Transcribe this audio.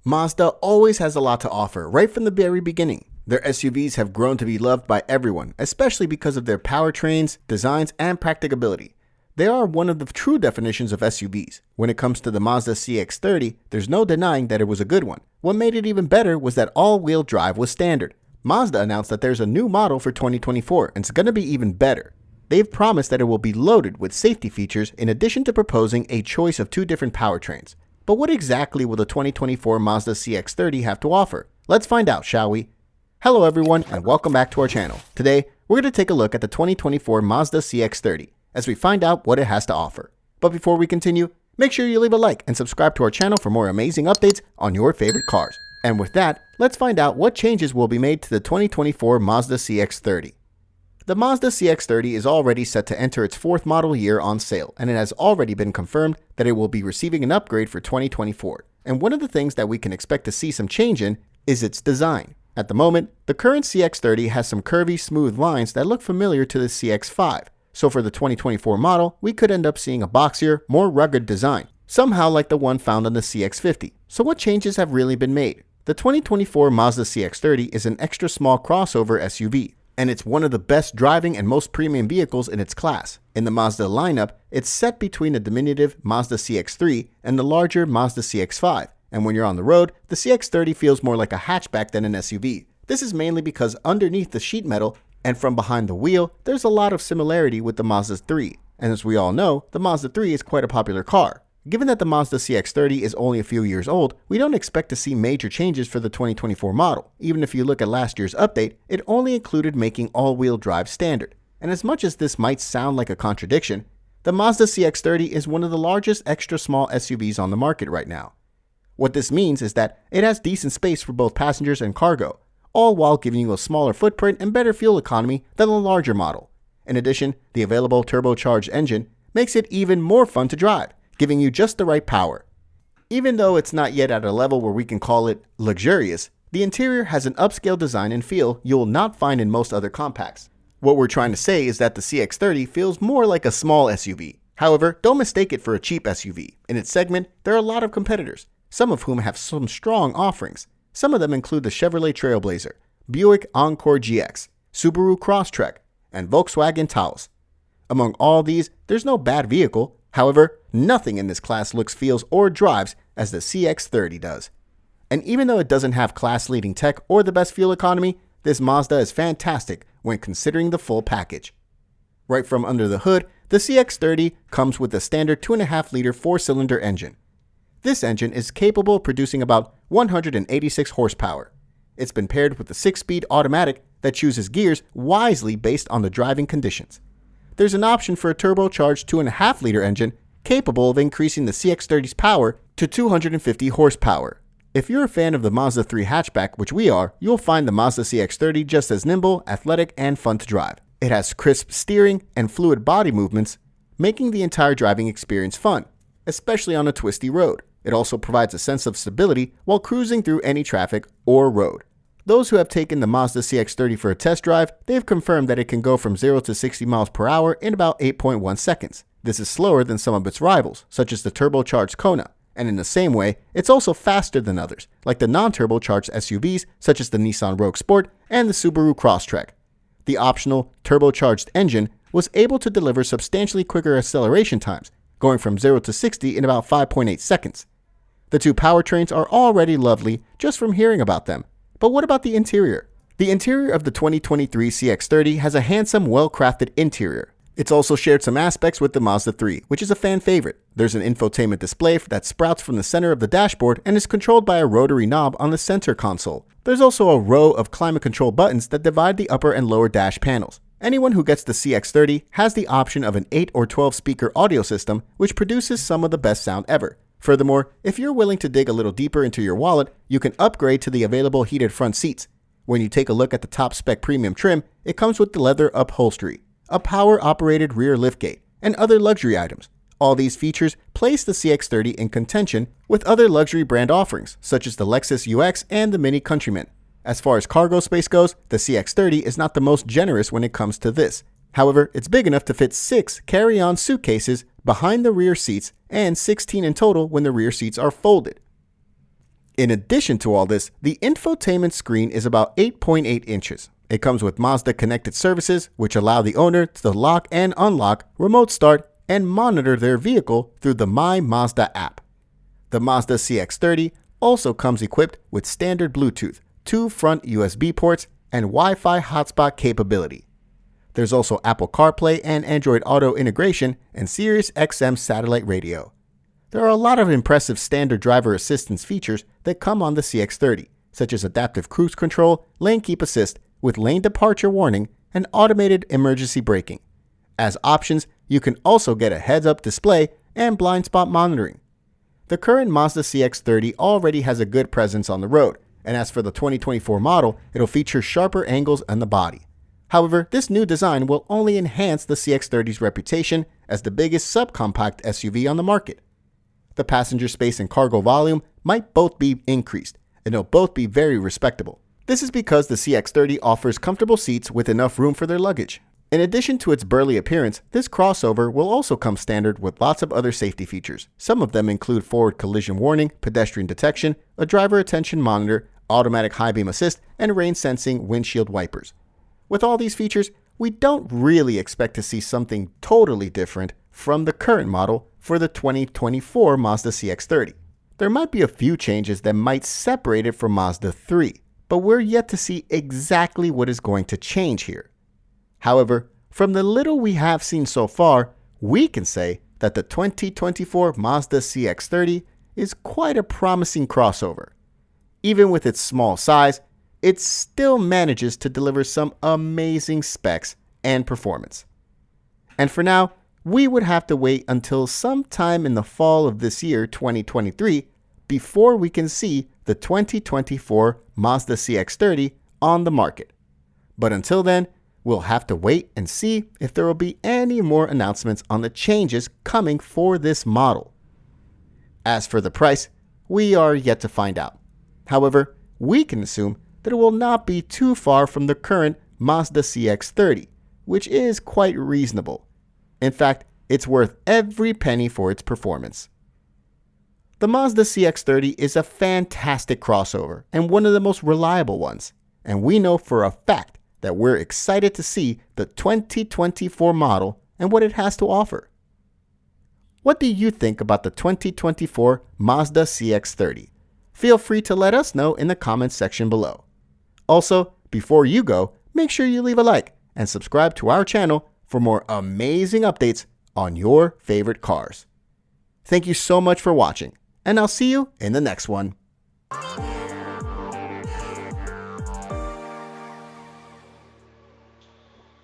Mazda always has a lot to offer right from the very beginning. Their SUVs have grown to be loved by everyone, especially because of their powertrains, designs, and practicability. They are one of the true definitions of SUVs. When it comes to the Mazda CX-30, there's no denying that it was a good one. What made it even better was that all-wheel drive was standard. Mazda announced that there's a new model for 2024, and it's going to be even better. They've promised that it will be loaded with safety features in addition to proposing a choice of two different powertrains. But what exactly will the 2024 Mazda CX-30 have to offer? Let's find out, shall we? Hello everyone, and welcome back to our channel. Today, we're going to take a look at the 2024 Mazda CX-30 as we find out what it has to offer. But before we continue, make sure you leave a like and subscribe to our channel for more amazing updates on your favorite cars. And with that, let's find out what changes will be made to the 2024 Mazda CX-30. The Mazda CX-30 is already set to enter its fourth model year on sale, and it has already been confirmed that it will be receiving an upgrade for 2024. And one of the things that we can expect to see some change in is its design. At the moment, the current CX-30 has some curvy, smooth lines that look familiar to the CX-5. So for the 2024 model, we could end up seeing a boxier, more rugged design, somehow like the one found on the CX-50. So what changes have really been made? The 2024 Mazda CX-30 is an extra small crossover SUV, and it's one of the best driving and most premium vehicles in its class. In the Mazda lineup, it's set between the diminutive Mazda CX-3 and the larger Mazda CX-5. And when you're on the road, the CX-30 feels more like a hatchback than an SUV. This is mainly because underneath the sheet metal and from behind the wheel, there's a lot of similarity with the Mazda 3. And as we all know, the Mazda 3 is quite a popular car. Given that the Mazda CX-30 is only a few years old, we don't expect to see major changes for the 2024 model. Even if you look at last year's update, it only included making all-wheel drive standard. And as much as this might sound like a contradiction, the Mazda CX-30 is one of the largest extra small SUVs on the market right now. What this means is that it has decent space for both passengers and cargo, all while giving you a smaller footprint and better fuel economy than the larger model. In addition, the available turbocharged engine makes it even more fun to drive, giving you just the right power. Even though it's not yet at a level where we can call it luxurious, the interior has an upscale design and feel you'll not find in most other compacts. What we're trying to say is that the CX-30 feels more like a small SUV. However, don't mistake it for a cheap SUV. In its segment, there are a lot of competitors, some of whom have some strong offerings. Some of them include the Chevrolet Trailblazer, Buick Encore GX, Subaru Crosstrek, and Volkswagen Taos. Among all these, there's no bad vehicle. However, nothing in this class looks, feels, or drives as the CX-30 does. And even though it doesn't have class-leading tech or the best fuel economy, this Mazda is fantastic when considering the full package. Right from under the hood, the CX-30 comes with a standard 2.5-liter 4-cylinder engine. This engine is capable of producing about 186 horsepower. It's been paired with a 6-speed automatic that chooses gears wisely based on the driving conditions. There's an option for a turbocharged 2.5-liter engine capable of increasing the CX-30's power to 250 horsepower. If you're a fan of the Mazda 3 hatchback, which we are, you'll find the Mazda CX-30 just as nimble, athletic, and fun to drive. It has crisp steering and fluid body movements, making the entire driving experience fun, especially on a twisty road. It also provides a sense of stability while cruising through any traffic or road. Those who have taken the Mazda CX-30 for a test drive, they've confirmed that it can go from 0 to 60 miles per hour in about 8.1 seconds. This is slower than some of its rivals, such as the turbocharged Kona. And in the same way, it's also faster than others, like the non-turbocharged SUVs such as the Nissan Rogue Sport and the Subaru Crosstrek. The optional turbocharged engine was able to deliver substantially quicker acceleration times, going from 0 to 60 in about 5.8 seconds. The two powertrains are already lovely just from hearing about them. But what about the interior? The interior of the 2023 CX-30 has a handsome, well-crafted interior. It's also shared some aspects with the Mazda 3, which is a fan favorite. There's an infotainment display that sprouts from the center of the dashboard and is controlled by a rotary knob on the center console. There's also a row of climate control buttons that divide the upper and lower dash panels. Anyone who gets the CX-30 has the option of an 8 or 12 speaker audio system, which produces some of the best sound ever. Furthermore, if you're willing to dig a little deeper into your wallet, you can upgrade to the available heated front seats. When you take a look at the top spec premium trim, it comes with the leather upholstery, a power-operated rear liftgate, and other luxury items. All these features place the CX-30 in contention with other luxury brand offerings, such as the Lexus UX and the Mini Countryman. As far as cargo space goes, the CX-30 is not the most generous when it comes to this. However, it's big enough to fit 6 carry-on suitcases behind the rear seats and 16 in total when the rear seats are folded. In addition to all this, the infotainment screen is about 8.8 inches. It comes with Mazda connected services, which allow the owner to lock and unlock, remote start, and monitor their vehicle through the My Mazda app. The Mazda CX-30 also comes equipped with standard Bluetooth, 2 front USB ports, and Wi-Fi hotspot capability. There's also Apple CarPlay and Android Auto integration and Sirius XM satellite radio. There are a lot of impressive standard driver assistance features that come on the CX-30, such as adaptive cruise control, lane keep assist with lane departure warning, and automated emergency braking. As options, you can also get a heads-up display and blind spot monitoring. The current Mazda CX-30 already has a good presence on the road, and as for the 2024 model, it'll feature sharper angles on the body. However, this new design will only enhance the CX-30's reputation as the biggest subcompact SUV on the market. The passenger space and cargo volume might both be increased, and they'll both be very respectable. This is because the CX-30 offers comfortable seats with enough room for their luggage. In addition to its burly appearance, this crossover will also come standard with lots of other safety features. Some of them include forward collision warning, pedestrian detection, a driver attention monitor, automatic high beam assist, and rain sensing windshield wipers. With all these features, we don't really expect to see something totally different from the current model for the 2024 Mazda CX-30. There might be a few changes that might separate it from Mazda 3, but we're yet to see exactly what is going to change here. However, from the little we have seen so far, we can say that the 2024 Mazda CX-30 is quite a promising crossover. Even with its small size, it still manages to deliver some amazing specs and performance. And for now, we would have to wait until sometime in the fall of this year, 2023, before we can see the 2024 Mazda CX-30 on the market. But until then, we'll have to wait and see if there will be any more announcements on the changes coming for this model. As for the price, we are yet to find out. However, we can assume that it will not be too far from the current Mazda CX-30, which is quite reasonable. In fact, it's worth every penny for its performance. The Mazda CX-30 is a fantastic crossover and one of the most reliable ones, and we know for a fact that we're excited to see the 2024 model and what it has to offer. What do you think about the 2024 Mazda CX-30? Feel free to let us know in the comments section below. Also, before you go, make sure you leave a like and subscribe to our channel for more amazing updates on your favorite cars. Thank you so much for watching, and I'll see you in the next one.